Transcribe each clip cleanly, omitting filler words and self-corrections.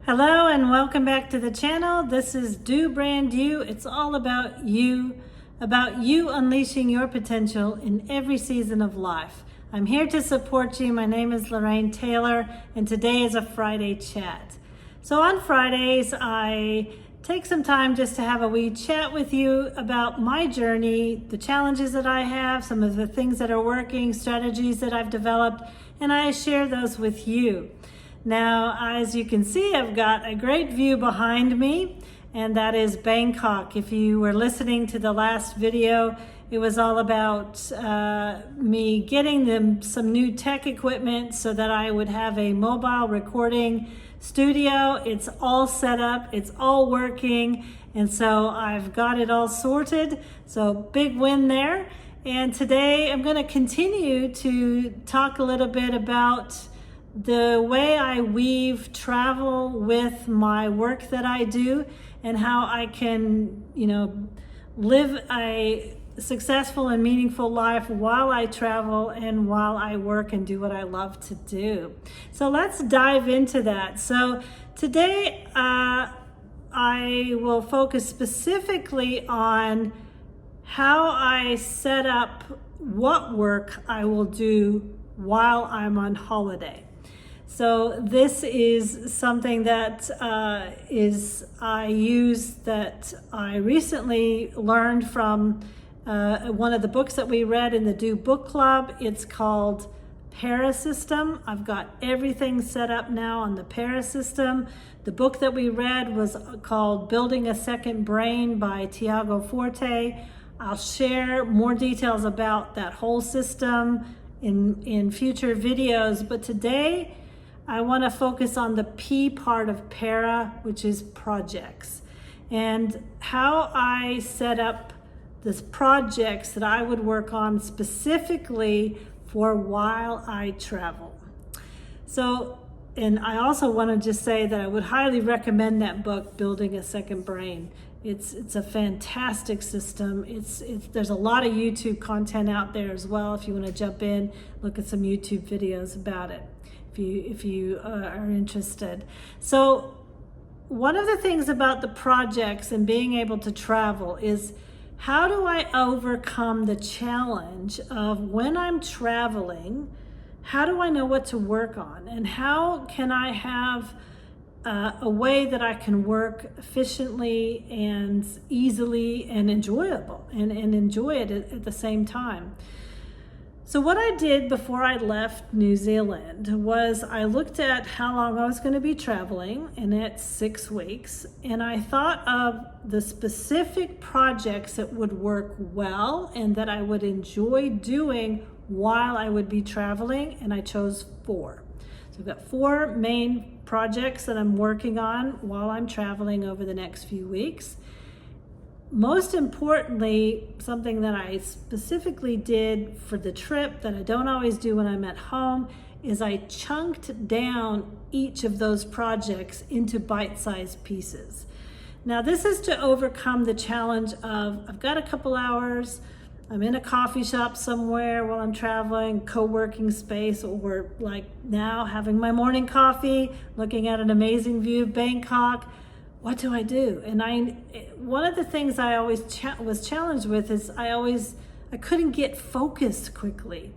Hello and welcome back to the channel. This is Do Brand You. It's all about you unleashing your potential in every season of life. I'm here to support you. My name is Lorraine Taylor and today is a Friday chat. So on Fridays, I take some time just to have a wee chat with you about my journey, the challenges that I have, some of the things that are working, strategies that I've developed, and I share those with you. Now, as you can see, I've got a great view behind me, and that is Bangkok. If you were listening to the last video, it was all about me getting them some new tech equipment so that I would have a mobile recording studio. It's all set up, it's all working, and so I've got it all sorted. So big win there. And today I'm going to continue to talk a little bit about the way I weave travel with my work that I do and how I can, live a successful and meaningful life while I travel and while I work and do what I love to do. So let's dive into that. So today I will focus specifically on how I set up what work I will do while I'm on holiday. So this is something that I recently learned from one of the books that we read in the Do Book Club. It's called Para System. I've got everything set up now on the Para System. The book that we read was called Building a Second Brain by Tiago Forte. I'll share more details about that whole system in future videos, but today I want to focus on the P part of Para, which is projects, and how I set up the projects that I would work on specifically for while I travel. So, and I also want to just say that I would highly recommend that book, Building a Second Brain. It's a fantastic system. There's a lot of YouTube content out there as well. If you want to jump in, look at some YouTube videos about it, if you are interested. So one of the things about the projects and being able to travel is, how do I overcome the challenge of when I'm traveling, how do I know what to work on? And how can I have a way that I can work efficiently and easily and enjoyable and enjoy it at the same time? So what I did before I left New Zealand was I looked at how long I was going to be traveling, and it's 6 weeks, and I thought of the specific projects that would work well and that I would enjoy doing while I would be traveling, and I chose 4. So I've got 4 main projects that I'm working on while I'm traveling over the next few weeks. Most importantly, something that I specifically did for the trip that I don't always do when I'm at home is I chunked down each of those projects into bite-sized pieces. Now this is to overcome the challenge of, I've got a couple hours, I'm in a coffee shop somewhere while I'm traveling, co-working space, or like now having my morning coffee, looking at an amazing view of Bangkok. What do I do? And one of the things I always was challenged with is I couldn't get focused quickly.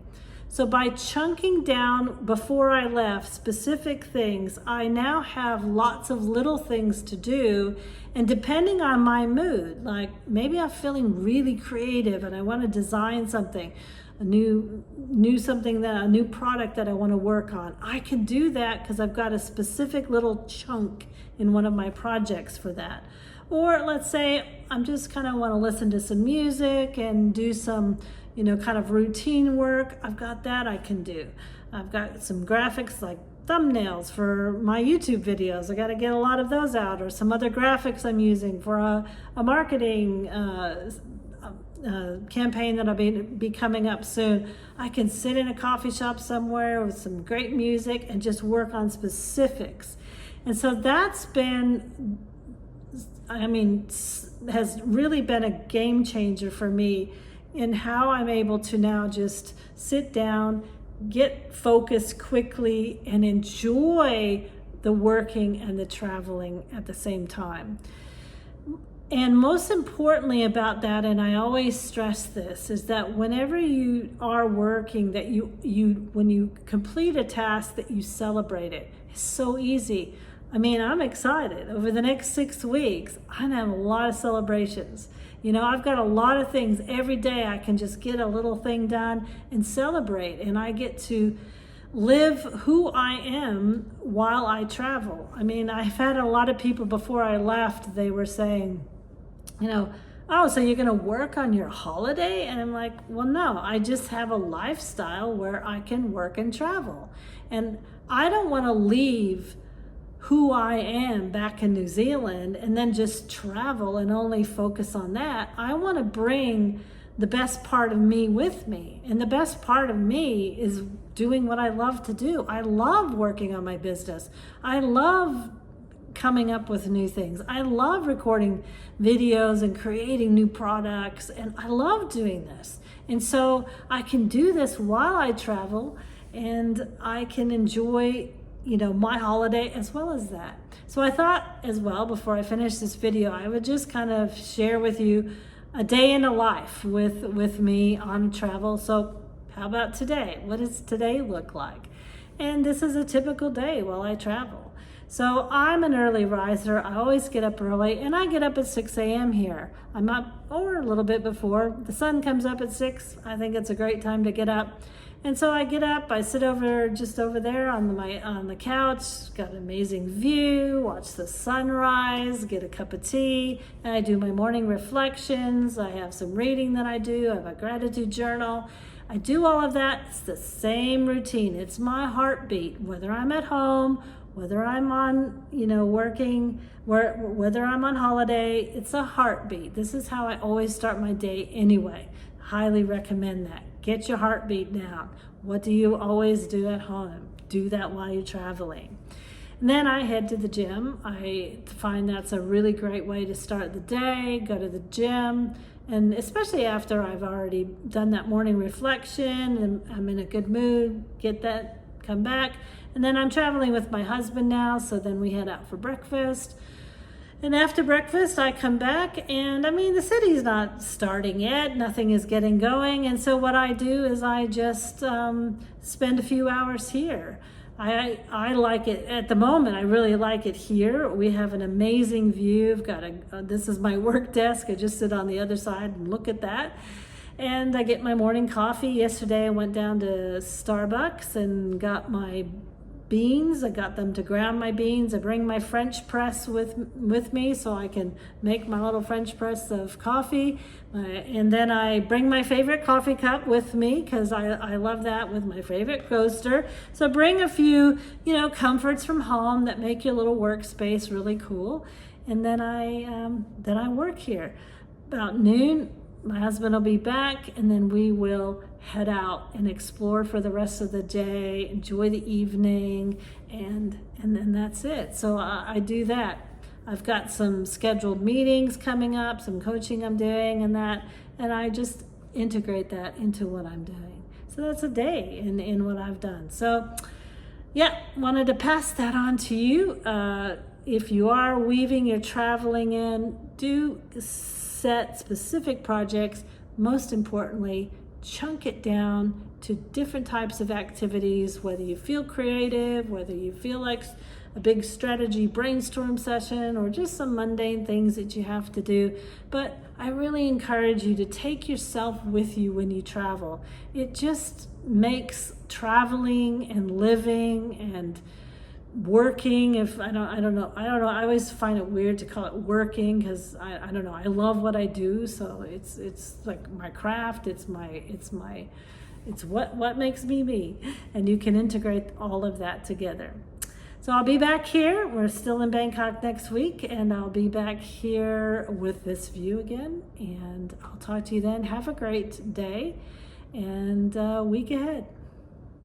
So by chunking down before I left specific things, I now have lots of little things to do. And depending on my mood, like maybe I'm feeling really creative and I want to design something, a new product that I want to work on, I can do that because I've got a specific little chunk in one of my projects for that. Or let's say I'm just kind of want to listen to some music and do some kind of routine work. I've got that I can do. I've got some graphics like thumbnails for my YouTube videos. I got to get a lot of those out, or some other graphics I'm using for a marketing campaign that'll be coming up soon. I can sit in a coffee shop somewhere with some great music and just work on specifics. And so that's been, has really been a game changer for me in how I'm able to now just sit down, get focused quickly, and enjoy the working and the traveling at the same time. And most importantly about that, and I always stress this, is that whenever you are working, that when you complete a task, that you celebrate it. It's so easy. I mean, I'm excited. Over the next 6 weeks, I'm gonna have a lot of celebrations. You know, I've got a lot of things. Every day I can just get a little thing done and celebrate, and I get to live who I am while I travel. I mean, I've had a lot of people before I left, they were saying, you know, oh, so you're gonna work on your holiday? And I'm like, well, no, I just have a lifestyle where I can work and travel. And I don't wanna leave who I am back in New Zealand and then just travel and only focus on that. I wanna bring the best part of me with me. And the best part of me is doing what I love to do. I love working on my business. I love coming up with new things. I love recording videos and creating new products, and I love doing this. And so I can do this while I travel, and I can enjoy, you know, my holiday as well as that. So I thought as well, before I finish this video, I would just kind of share with you a day in a life with me on travel. So how about today? What does today look like? And this is a typical day while I travel. So I'm an early riser. I always get up early, and I get up at 6 a.m. here. I'm up, or a little bit before. The sun comes up at 6. I think it's a great time to get up. And so I get up, I sit just over there on the couch, got an amazing view, watch the sunrise, get a cup of tea, and I do my morning reflections. I have some reading that I do. I have a gratitude journal. I do all of that. It's the same routine. It's my heartbeat, whether I'm at home, whether I'm on, you know, working, whether I'm on holiday, it's a heartbeat. This is how I always start my day anyway. Highly recommend that. Get your heartbeat down. What do you always do at home? Do that while you're traveling. And then I head to the gym. I find that's a really great way to start the day, go to the gym, and especially after I've already done that morning reflection and I'm in a good mood, get that, come back. And then I'm traveling with my husband now, so then we head out for breakfast. And after breakfast, I come back, and I mean, the city's not starting yet. Nothing is getting going. And so what I do is I just spend a few hours here. I like it at the moment. I really like it here. We have an amazing view. I've got this is my work desk. I just sit on the other side and look at that. And I get my morning coffee. Yesterday I went down to Starbucks and got my beans. I got them to ground my beans. I bring my French press with me so I can make my little French press of coffee. And then I bring my favorite coffee cup with me because I love that, with my favorite coaster. So bring a few, you know, comforts from home that make your little workspace really cool. And then I work here. About noon, my husband will be back, and then we will head out and explore for the rest of the day, enjoy the evening, and then that's it. So I do that. I've got some scheduled meetings coming up, some coaching I'm doing, and I just integrate that into what I'm doing. So that's a day in what I've done. So yeah, wanted to pass that on to you. If you are weaving your traveling in, do set specific projects. Most importantly, chunk it down to different types of activities, whether you feel creative, whether you feel like a big strategy brainstorm session, or just some mundane things that you have to do. But I really encourage you to take yourself with you when you travel. It just makes traveling and living and working, if I don't know, I always find it weird to call it working, because I don't know, I love what I do, so it's like my craft, it's what makes me me, and you can integrate all of that together. So I'll be back here. We're still in Bangkok next week, and I'll be back here with this view again, and I'll talk to you then. Have a great day and week ahead.